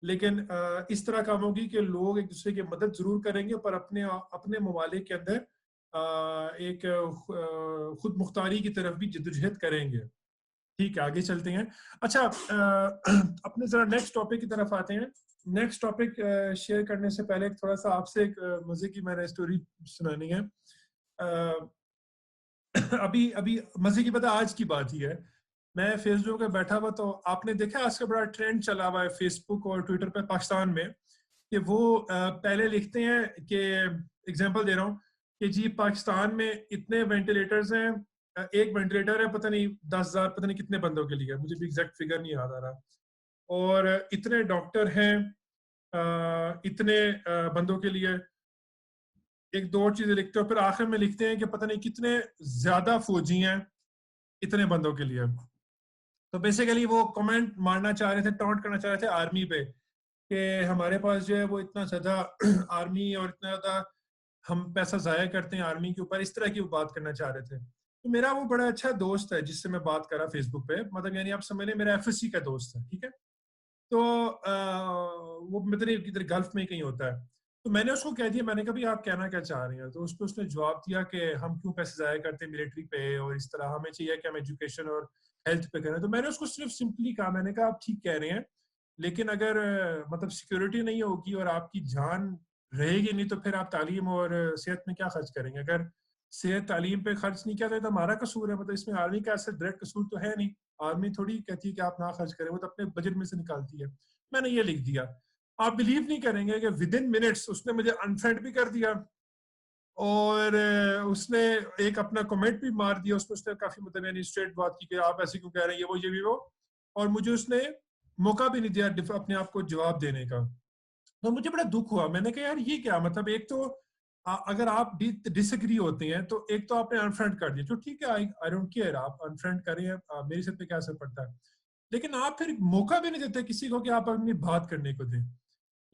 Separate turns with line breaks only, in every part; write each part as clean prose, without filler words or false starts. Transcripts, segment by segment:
लेकिन इस तरह काम होगी कि लोग एक दूसरे की मदद जरूर करेंगे, पर अपने अपने ममालिक के अंदर एक खुद मुख्तारी की तरफ भी जद्दोजहद करेंगे। ठीक है, आगे चलते हैं। अच्छा, अपने जरा नेक्स्ट टॉपिक की तरफ आते हैं। नेक्स्ट टॉपिक शेयर करने से पहले थोड़ा सा आपसे एक मजे की मैंने स्टोरी सुनानी है। अभी अभी मजे की पता आज की बात ही है। मैं फेसबुक पे बैठा हुआ, तो आपने देखा आज का बड़ा ट्रेंड चला हुआ है फेसबुक और ट्विटर पे पाकिस्तान में, कि वो पहले लिखते हैं कि, एग्जांपल दे रहा हूँ, कि जी पाकिस्तान में इतने वेंटिलेटर्स हैं, एक वेंटिलेटर है पता नहीं 10,000 पता नहीं कितने बंदों के लिए, मुझे भी एग्जैक्ट फिगर नहीं याद आ रहा, और इतने डॉक्टर हैं इतने बंदों के लिए, एक दो और चीजें लिखते हो, फिर आखिर में लिखते हैं कि पता नहीं कितने ज्यादा फौजी हैं इतने बंदों के लिए। तो बेसिकली वो कमेंट मारना चाह रहे थे, टॉन्ट करना चाह रहे थे आर्मी पे, कि हमारे पास जो है वो इतना ज्यादा आर्मी और इतना ज्यादा हम पैसा जाया करते हैं आर्मी के ऊपर, इस तरह की वो बात करना चाह रहे थे। तो मेरा वो बड़ा अच्छा दोस्त है जिससे मैं बात कर रहा फेसबुक पे, मतलब यानी आप समझ लें मेरा एफएससी का दोस्त है, ठीक है। तो वो मतलब किधर गल्फ में कहीं होता है। तो मैंने उसको कह दिया, मैंने कहा भाई आप कहना क्या चाह रहे हैं, तो उसको उसने जवाब दिया कि हम क्यों पैसे जाया करते हैं मिलिट्री पे, और इस तरह हमें चाहिए कि हम एजुकेशन और हेल्थ पे करें। तो मैंने उसको सिर्फ सिंपली कहा, मैंने कहा आप ठीक कह रहे हैं, लेकिन अगर मतलब सिक्योरिटी नहीं होगी और आपकी जान रहेगी नहीं, तो फिर आप तालीम और सेहत में क्या खर्च करेंगे। अगर सेहत तालीम पे खर्च नहीं किया तो हमारा कसूर है, मतलब इसमें आर्मी का ऐसा डायरेक्ट कसूर तो है नहीं। आर्मी थोड़ी कहती है कि आप ना खर्च करें, वो तो अपने बजट में से निकालती है। मैंने ये लिख दिया। आप बिलीव नहीं करेंगे कि विद इन मिनट्स उसने मुझे अनफ्रेंड भी कर दिया, और उसने एक अपना कमेंट भी मार दिया उसमें। उसने काफी मतलब यानी स्ट्रेट बात की कि आप ऐसे क्यों कह रहे हैं, ये वो ये भी वो, और मुझे उसने मौका भी नहीं दिया अपने आप को जवाब देने का। तो मुझे बड़ा दुख हुआ, मैंने कहा यार ये क्या, मतलब एक तो अगर आप डिसएग्री होते हैं तो एक तो आपने अनफ्रेंड कर दिया, जो ठीक है, आई डोंट केयर, आप अनफ्रेंड करें, मेरी सब पे क्या असर पड़ता है, लेकिन आप फिर मौका भी नहीं देते किसी को कि आप अपनी बात करने को दें।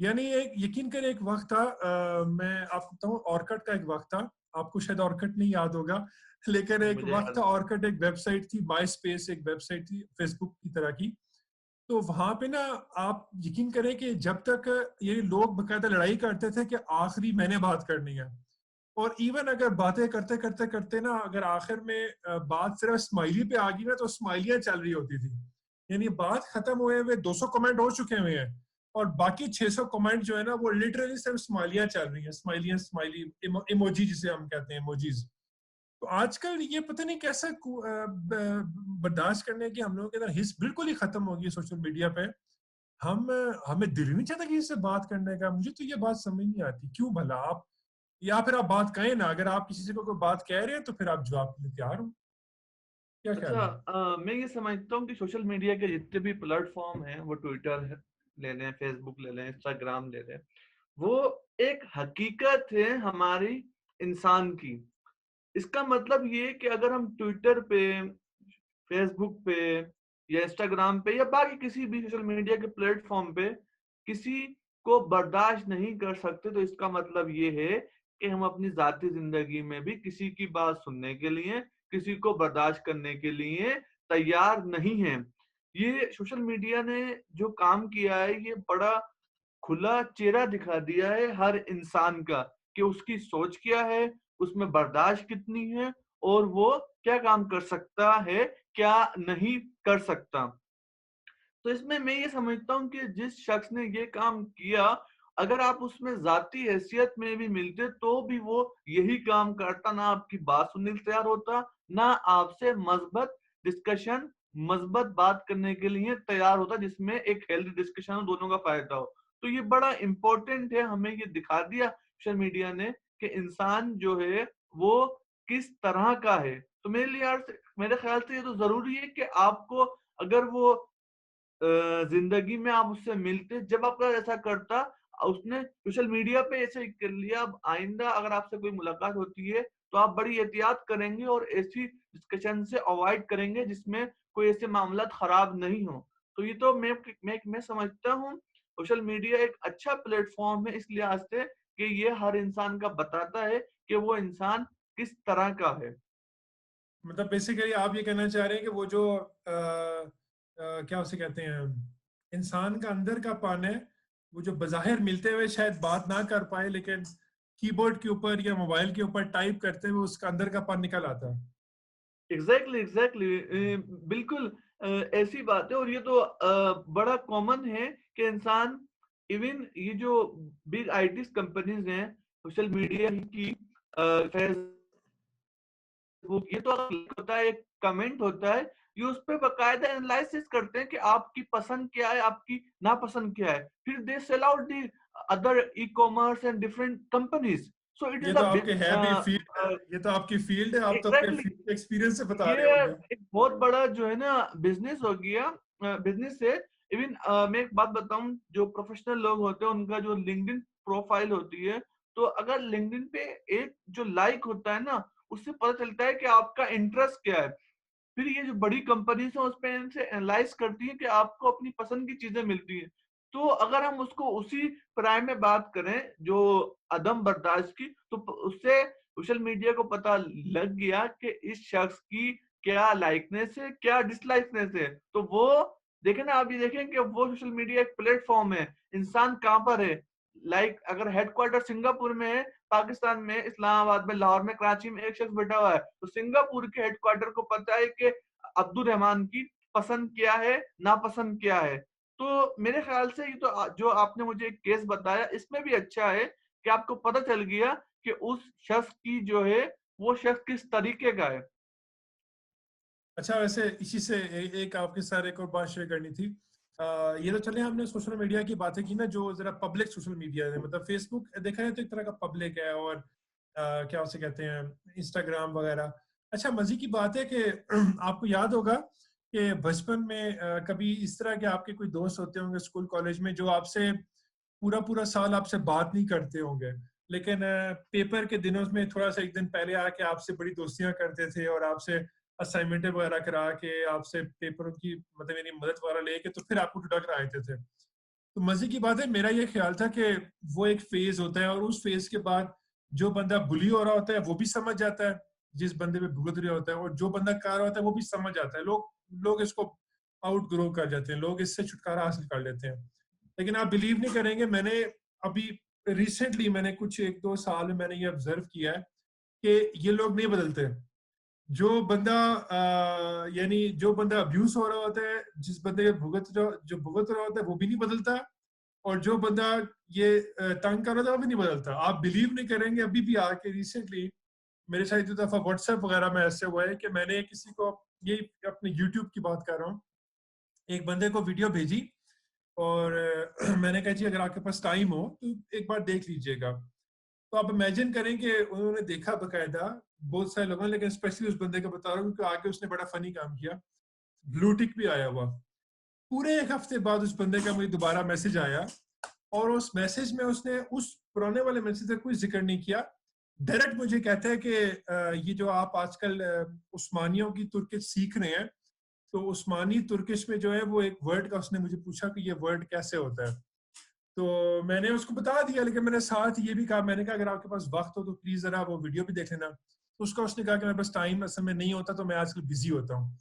यानी एक यकीन करें, एक वक्त था, मैं आपको बताऊं, ऑर्कट का एक वक्त था, आपको शायद ऑर्कट नहीं याद होगा, लेकिन एक
मुझे
वक्त
याद
था,
है।
ऑर्कट एक वेबसाइट थी, माई स्पेस एक वेबसाइट थी फेसबुक की तरह की। तो वहां पे ना, आप यकीन करें कि जब तक ये लोग बकायदा लड़ाई करते थे कि आखिरी मैंने बात करनी है, और इवन अगर बातें करते करते करते ना, अगर आखिर में बात सिर्फ स्माइली पे आ गई ना, तो स्माइलियां चल रही होती थी। यानी बात खत्म हुए हुए 200 कमेंट हो चुके हुए हैं, और बाकी 600 कमेंट जो है ना, वो लिटरली सिर्फ स्माइलियां चल रही हैं, स्माइलियां, स्माइली इमोजी जिसे हम कहते हैं, इमोजीज। तो आजकल ये पता नहीं कैसा बर्दाश्त करने की हम लोगों के अंदर हिस्स बिल्कुल ही खत्म हो गई सोशल मीडिया पे। हम हमें दिल नहीं चाहता किसी से बात करने का। मुझे तो ये बात समझ नहीं आती क्यों भला आप, या फिर आप बात कहें ना, अगर आप किसी से कोई बात कह रहे हैं तो फिर आप जवाब के लिए तैयार हो। क्या ख्याल
अच्छा,
है?
मैं ये समझता हूँ कि सोशल मीडिया के जितने भी प्लेटफॉर्म हैं, वो ट्विटर है, ले लें, फेसबुक ले लें, इंस्टाग्राम ले लें, वो एक हकीकत है हमारी इंसान की। इसका मतलब ये कि अगर हम ट्विटर पे, फेसबुक पे या इंस्टाग्राम पे या बाकी किसी भी सोशल मीडिया के प्लेटफॉर्म पे किसी को बर्दाश्त नहीं कर सकते, तो इसका मतलब ये है कि हम अपनी जाती जिंदगी में भी किसी की बात सुनने के लिए, किसी को बर्दाश्त करने के लिए तैयार नहीं हैं। ये सोशल मीडिया ने जो काम किया है, ये बड़ा खुला चेहरा दिखा दिया है हर इंसान का, कि उसकी सोच क्या है, उसमें बर्दाश्त कितनी है, और वो क्या काम कर सकता है, क्या नहीं कर सकता। तो इसमें मैं ये समझता हूँ कि जिस शख्स ने ये काम किया, अगर आप उसमें जाती हैसियत में भी मिलते तो भी वो यही काम करता, ना आपकी बात सुनने के लिए तैयार होता, ना आपसे मस्बत डिस्कशन, मस्बत बात करने के लिए तैयार होता, जिसमें एक हेल्दी डिस्कशन हो, दोनों का फायदा हो। तो ये बड़ा इंपॉर्टेंट है, हमें ये दिखा दिया सोशल मीडिया ने कि इंसान जो है वो किस तरह का है। तो मेरे लिए यार, मेरे ख्याल से ये तो जरूरी है कि आपको, अगर वो जिंदगी में आप उससे मिलते, जब आपका ऐसा करता, उसने सोशल मीडिया पे ऐसे कर लिया, अब आइंदा अगर आपसे कोई मुलाकात होती है तो आप बड़ी एहतियात करेंगे और ऐसी डिस्कशन से अवॉइड करेंगे जिसमें कोई ऐसे मामलात खराब नहीं हो। तो ये तो मैं समझता हूँ सोशल मीडिया एक अच्छा प्लेटफॉर्म है इस लिहाज से कि ये हर इंसान का बताता है कि वो इंसान किस तरह का है।
मतलब बेसिकली आप ये कहना चाह रहे हैं कि वो जो क्या उसे कहते हैं, इंसान का अंदर का पान है, वो जो बज़ाहिर मिलते हुए शायद बात ना कर पाए, लेकिन कीबोर्ड के ऊपर या मोबाइल के ऊपर टाइप करते हुए उसका अंदर का पन निकल आता है।
एग्जैक्टली एग्जैक्टली बिल्कुल ऐसी बात है। और ये तो बड़ा कॉमन है कि इंसान, इवन ये जो बिग आईटी कंपनीज हैं, सोशल मीडिया की, फेसबुक, ये तो अगर like होता है, एक कमेंट होता है, ये उस पे बकायदा एनालिसिस करते हैं कि आपकी पसंद क्या है, आपकी नापसंद क्या है, फिर they sell out the other e commerce and different companies. So it
ये
इज
तो
अ
आपके
बिग,
है भी फील्ड है, ये तो आपकी फील्ड है, आप तो अपने
एग्जैक्टली,
फील्ड एक्सपीरियंस से बता रहे
ये
होंगे।
एक बहुत बड़ा जो है ना बिजनेस हो गया। बिजनेस से इवन मैं एक बात बताऊं, जो प्रोफेशनल लोग होते हैं उनका जो लिंक्डइन प्रोफाइल होती है, तो अगर लिंक्डइन पे एक जो लाइक होता है ना, उससे पता चलता है कि आपका इंटरेस्ट क्या है। फिर ये जो बड़ी कंपनीज है उस पे इनसे एनालाइज करती है कि आपको अपनी पसंद की चीजें मिलती हैं। तो अगर हम उसको उसी प्राइम में बात करें, जो अदम बर्दाश्त की, तो उससे सोशल मीडिया को पता लग गया कि इस शख्स की क्या लाइकनेस है, क्या डिसलाइकनेस है। तो वो देखें ना, आप ये देखें कि वो सोशल मीडिया एक प्लेटफॉर्म है, इंसान कहाँ पर है। लाइक अगर हेडक्वार्टर सिंगापुर में है, पाकिस्तान में, इस्लामाबाद में, लाहौर में, कराची में एक शख्स बैठा हुआ है, तो सिंगापुर के हेडक्वार्टर को पता है कि अब्दुल रहमान की पसंद क्या है, नापसंद क्या है। तो मेरे ख्याल से ये तो जो आपने मुझे एक केस बताया, इसमें भी अच्छा है कि आपको पता चल गया कि उस शख्स की जो है, वो शख्स किस तरीके का है।
अच्छा, वैसे इसी से एक आपके साथ एक और बात शेयर करनी थी। ये तो चले हमने सोशल मीडिया की बातें की ना, जो जरा पब्लिक सोशल मीडिया है, मतलब फेसबुक देखा जाए तो एक तरह का पब्लिक है, और क्या उसे कहते हैं, इंस्टाग्राम वगैरह। अच्छा, मजे की बात है कि आपको याद होगा कि बचपन में कभी इस तरह के आपके कोई दोस्त होते होंगे स्कूल कॉलेज में, जो आपसे पूरा पूरा साल आपसे बात नहीं करते होंगे, लेकिन पेपर के दिनों में थोड़ा सा एक दिन पहले आके आपसे बड़ी दोस्तियां करते थे, और आपसे असाइनमेंट वगैरह करा के, आपसे पेपरों की मतलब यानी मदद वगैरह लेके, तो फिर आपको टुटा कर आते थे। तो मजे की बात है, मेरा ये ख्याल था कि वो एक फेज होता है, और उस फेज के बाद जो बंदा बुली हो रहा होता है वो भी समझ जाता है जिस बंदे पे भुगत रहा होता है, और जो बंदा कर रहा होता है वो भी समझ जाता है। लोग लोग इसको आउट ग्रो कर जाते हैं, लोग इससे छुटकारा हासिल कर लेते हैं। लेकिन आप बिलीव नहीं करेंगे, मैंने अभी रिसेंटली, मैंने कुछ 1-2 साल में मैंने ये ऑब्जर्व किया है कि ये लोग नहीं बदलते। जो बंदा यानी जो बंदा अब्यूज हो रहा होता है, जिस बंदे के जो भुगत रहा होता है वो भी नहीं बदलता, और जो बंदा ये तंग कर रहा था वो भी नहीं बदलता। आप बिलीव नहीं करेंगे, अभी भी आके रिसेंटली मेरे साथ एक दफा व्हाट्सएप वगैरह में ऐसे हुआ है कि मैंने किसी को, ये अपने यूट्यूब की बात कर रहा हूँ, एक बंदे को वीडियो भेजी, और मैंने कहा जी अगर आपके पास टाइम हो तो एक बार देख लीजिएगा। तो आप इमेजिन करें कि उन्होंने देखा बकायदा, बहुत सारे लोगों ने, लेकिन स्पेशली उस बंदे का बता रहा हूँ क्योंकि आगे उसने बड़ा फनी काम किया, ब्लू टिक भी आया हुआ। पूरे 1 हफ्ते बाद उस बंदे का मुझे दोबारा मैसेज आया, और उस मैसेज में उसने उस पुराने वाले मैसेज का कोई जिक्र नहीं किया। डायरेक्ट मुझे कहता है कि ये जो आप आजकल उस्मानियों की तुर्किश सीख रहे हैं, तो उस्मानी तुर्किश में जो है वो एक वर्ड का, उसने मुझे पूछा कि ये वर्ड कैसे होता है। तो मैंने उसको बता दिया, लेकिन मैंने साथ ये भी कहा, मैंने कहा अगर आपके पास वक्त हो तो प्लीज जरा वो वीडियो भी देख लेना। तो उसका उसने कहा कि मेरे पास टाइम असल में नहीं होता, तो मैं आजकल बिजी होता हूँ।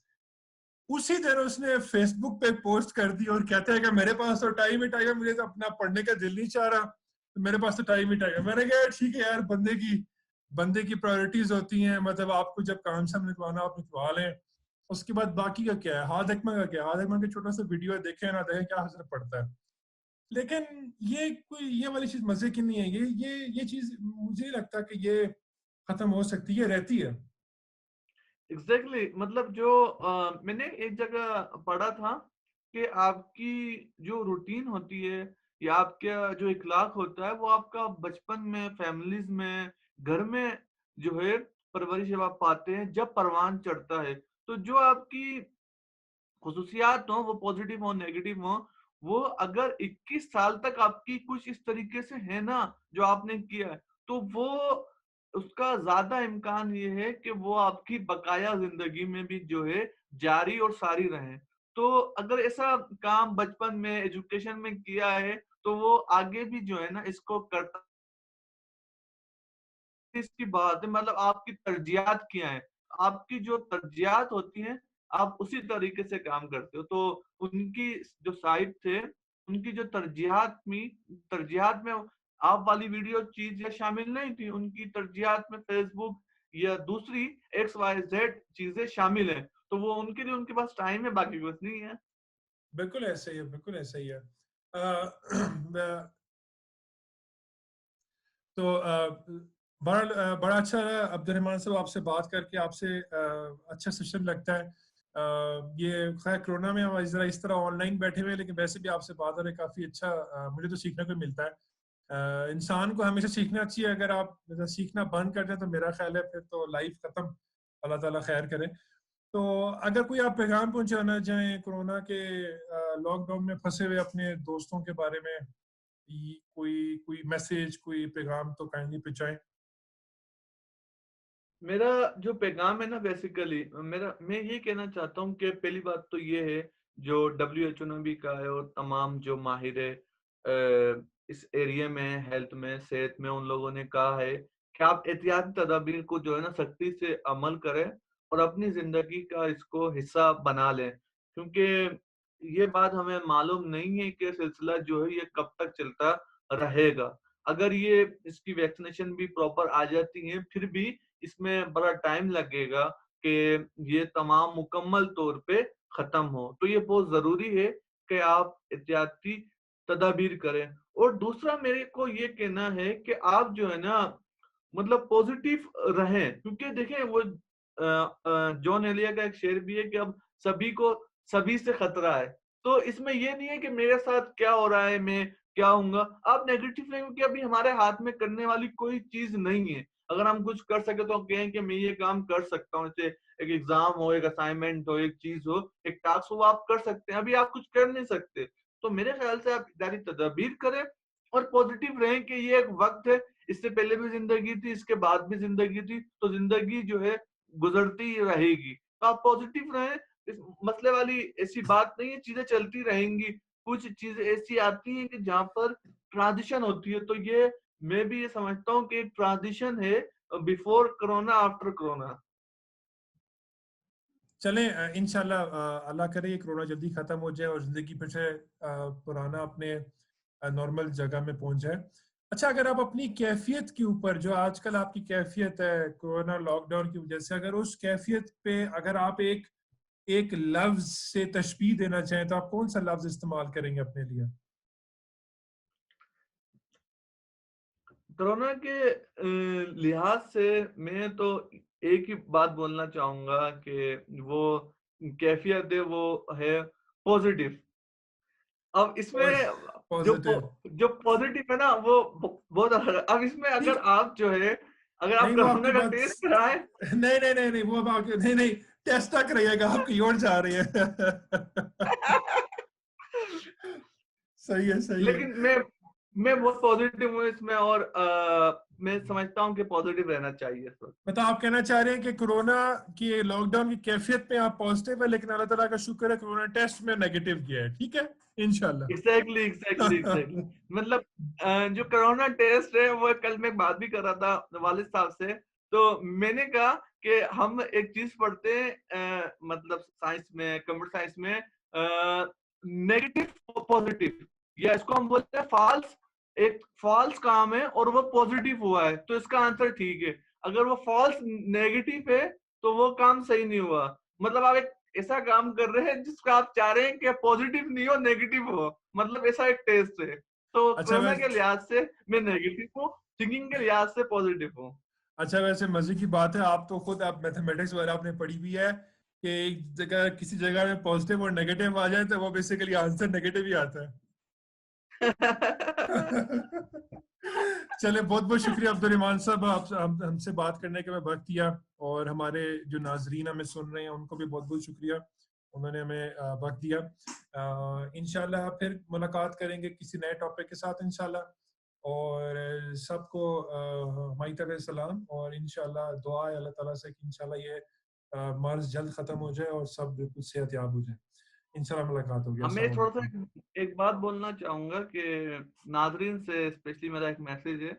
उसी दिन उसने फेसबुक पे पोस्ट कर दी और कहता है कि मेरे पास तो टाइम ही टाइम है, मुझे तो अपना पढ़ने का दिल नहीं चाह रहा, तो मेरे पास तो टाइम ही टाइम है। मैंने कहा ठीक है यार, बंदे की प्रायोरिटीज होती हैं, मतलब आपको जब काम से निकलवाना आप निकलवा लें, उसके बाद बाकी का क्या है, हाथ अकमा का क्या है, हाथ अकमा के छोटा सा वीडियो देखे ना देखे क्या असर पड़ता है। लेकिन ये वाली चीज मजे की नहीं है, ये चीज मुझे नहीं लगता कि ये खत्म हो सकती है, रहती है।
एग्जैक्टली exactly, मतलब जो मैंने एक जगह पढ़ा था कि आपकी जो रूटीन होती है, या आपका जो इखलाक होता है, वो आपका बचपन में, फैमिलीज में, घर में जो है परवरिश जब आप पाते हैं, जब परवान चढ़ता है, तो जो आपकी खुसूसियात हो, वो पॉजिटिव हो, नेगेटिव हो, वो अगर 21 साल तक आपकी कुछ इस तरीके से है ना, जो आपने किया है, तो वो उसका ज्यादा इम्कान ये है कि वो आपकी बकाया जिंदगी में भी जो है जारी और सारी रहे। तो अगर ऐसा काम बचपन में, एजुकेशन में किया है, तो वो आगे भी जो है ना इसको करता। इसकी बात है, मतलब आपकी तरजीहात क्या है, आपकी जो तरजीहात होती हैं, आप उसी तरीके से काम करते हो। तो उनकी जो साहिब थे, उनकी जो तरजीहात में आप वाली वीडियो चीज या शामिल नहीं थी, उनकी तरजीहात में फेसबुक या दूसरी XYZ चीजें शामिल हैं, तो वो उनके लिए उनके पास टाइम है, बाकी कुछ नहीं है।
बिल्कुल ऐसा ही है, बिल्कुल ऐसा ही है। तो बड़ा अच्छा रहा अब्दुलरहमान साहब आपसे बात करके, आपसे अच्छा सेशन लगता है। ये खैर कोरोना में हम जरा इस तरह ऑनलाइन बैठे हुए हैं, लेकिन वैसे भी आपसे बात हो रही है, काफी अच्छा मुझे तो सीखने को मिलता है। इंसान को हमेशा सीखना चाहिए, अगर आप मतलब सीखना बंद कर दें तो मेरा ख्याल है फिर तो लाइफ खत्म। अल्लाह ताला खैर करे। तो अगर कोई आप पैगाम पहुंचाना चाहें कोरोना के लॉकडाउन में फंसे हुए अपने दोस्तों के बारे में, कोई कोई मैसेज, कोई पैगाम तो काइंडली पहुंचाएं।
मेरा जो पैगाम है ना, बेसिकली मैं ये कहना चाहता हूँ कि पहली बात तो ये है, जो WHO ने भी कहा है और तमाम जो माहिर है इस एरिया में, हेल्थ में, सेहत में, उन लोगों ने कहा है कि आप एहतियाती तदाबीर को जो है ना सख्ती से अमल करें और अपनी जिंदगी का इसको हिस्सा बना लें, क्योंकि ये बात हमें मालूम नहीं है कि सिलसिला जो है ये कब तक चलता रहेगा। अगर ये इसकी वैक्सीनेशन भी प्रॉपर आ जाती है, फिर भी इसमें बड़ा टाइम लगेगा कि ये तमाम मुकम्मल तौर पे खत्म हो। तो ये बहुत जरूरी है कि आप एहतियाती तदाबीर करें। और दूसरा मेरे को ये कहना है कि आप जो है ना, मतलब पॉजिटिव रहें, क्योंकि देखें वो जॉन एलिया का एक शेर भी है कि अब सभी को सभी से खतरा है। तो इसमें ये नहीं है कि मेरे साथ क्या हो रहा है, मैं क्या होऊंगा। आप नेगेटिव रहें, क्योंकि अभी हमारे हाथ में करने वाली कोई चीज नहीं है। अगर हम कुछ कर सके तो हम कहें कि मैं ये काम कर सकता हूँ, जैसे एक एग्जाम हो, एक असाइनमेंट हो, एक चीज हो, एक टास्क हो, आप कर सकते हैं। अभी आप कुछ कर नहीं सकते, तो मेरे ख्याल से आप इदारी तदबीर करें और पॉजिटिव रहें कि ये एक वक्त है, इससे पहले भी जिंदगी थी, इसके बाद भी जिंदगी थी, तो जिंदगी जो है गुजरती रहेगी। तो आप पॉजिटिव रहें, इस मसले वाली ऐसी बात नहीं है, चीजें चलती रहेंगी। कुछ चीजें ऐसी आती हैं कि जहां पर ट्रांजिशन होती है, तो ये मैं भी ये समझता हूँ कि एक ट्रांजिशन है, बिफोर कोरोना, आफ्टर कोरोना।
चलें इंशाल्लाह अल्लाह करे ये कोरोना जल्दी खत्म हो जाए और जिंदगी फिर से पुराना अपने नॉर्मल जगह में पहुंच जाए। अच्छा, अगर आप अपनी कैफियत के ऊपर, जो आजकल आपकी कैफियत है कोरोना लॉकडाउन की वजह से, अगर उस कैफियत पे अगर आप एक एक लफ्ज से तशबीह देना चाहें तो आप कौन सा लफ्ज इस्तेमाल करेंगे अपने लिए?
कोरोना के लिहाज से मैं तो एक ही बात बोलना चाहूंगा कि वो कैफियत है, वो है पॉजिटिव। अब इसमें
पॉजिटिव।
जो पॉजिटिव है ना, वो बहुत अलग है। अब इसमें
नहीं
अगर आप जो है, अगर आप
नहीं, वो आपकी
कोरोना का
बात
टेस्ट कराएं।
नहीं नहीं नहीं नहीं, वो अब आपके नहीं नहीं, टेस्ट तक रहिएगा, आप कहीं और जा रही है। सही है, सही है।
लेकिन मैं बहुत पॉजिटिव हूँ इसमें, और मैं समझता हूँ कि पॉजिटिव रहना चाहिए इस वक्त।
मतलब आप कहना चाह रहे हैं कि कोरोना की लॉकडाउन की कैफियत में आप पॉजिटिव है, लेकिन अल्लाह ताला का शुक्र है कोरोना टेस्ट में नेगेटिव किया है, ठीक है,
एग्जैक्टली एग्जैक्टली
इंशाल्लाह।
एग्जैक्टली। मतलब जो कोरोना टेस्ट है, वो कल मैं बात भी कर रहा था वालिद साहब से, तो मैंने कहा कि हम एक चीज पढ़ते हैं, मतलब साइंस में, कंप्यूटर साइंस में, नेगेटिव पॉजिटिव, या इसको हम बोलते हैं फॉल्स। एक फॉल्स काम है और वो पॉजिटिव हुआ है, तो इसका आंसर ठीक है। अगर वो फॉल्स नेगेटिव है, तो वो काम सही नहीं हुआ। मतलब आप एक ऐसा काम कर रहे हैं जिसका आप चाह रहे हैं कि पॉजिटिव नहीं हो, नेगेटिव हो, मतलब ऐसा एक टेस्ट है। तो
अच्छा
कोरोना के
वैसे
लिहाज से मैं नेगेटिव हूँ, थिंकिंग के लिहाज से पॉजिटिव हूँ।
अच्छा वैसे मजे की बात है, आप तो खुद आप मैथमेटिक्स वगैरह आपने पढ़ी हुई है कि एक जगह किसी जगह में पॉजिटिव और नेगेटिव आ जाए तो वो बेसिकली आंसर नेगेटिव ही आता है। चले, बहुत बहुत शुक्रिया अब्दुल रहमान साहब, आप हमसे बात करने के बाद वक्त दिया, और हमारे जो नाजरीन हमें सुन रहे हैं उनको भी बहुत बहुत शुक्रिया, उन्होंने हमें वक्त दिया। इंशाल्लाह फिर मुलाकात करेंगे किसी नए टॉपिक के साथ इंशाल्लाह। और सबको हमारी तरफ से सलाम, और इंशाल्लाह दुआ है अल्लाह ताला से कि इंशाल्लाह ये मर्ज जल्द खत्म हो जाए और सब बिल्कुल सेहतयाब हो जाए। इंशाल्लाह मुलाकात होगी।
अब मैं
अस्सलाम
थोड़ा सा
वालेकुम।
एक बात बोलना चाहूंगा कि नाजरीन से स्पेशली मेरा एक मैसेज है।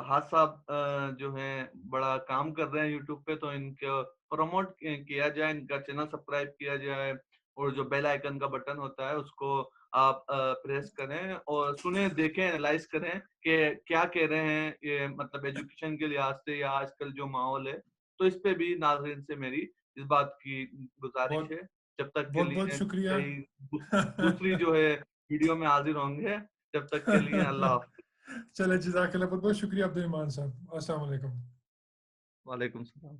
हाथ साहब जो है बड़ा काम कर रहे हैं यूट्यूब पे, तो इनको प्रमोट किया जाए, इनका चैनल सब्सक्राइब किया जाए, और जो बेल आइकन का बटन होता है उसको आप प्रेस करें और सुने, देखें, एनालाइज करें कि क्या कह रहे हैं ये, मतलब एजुकेशन के लिहाज से या आजकल जो माहौल है। तो इस पे भी नाज़रीन से मेरी इस बात की गुजारिश
बहुत
है। जब तक के
बहुत बहुत
लिए
शुक्रिया।
कहीं दूसरी जो है वीडियो में हाजिर होंगे, जब तक के लिए अल्लाह हाफ़िज़।
चले, जज़ाकल्लाह, बहुत बहुत शुक्रिया अब्दुल ईमान साहब। अस्सलाम वालेकुम।
वालेकुम सलाम।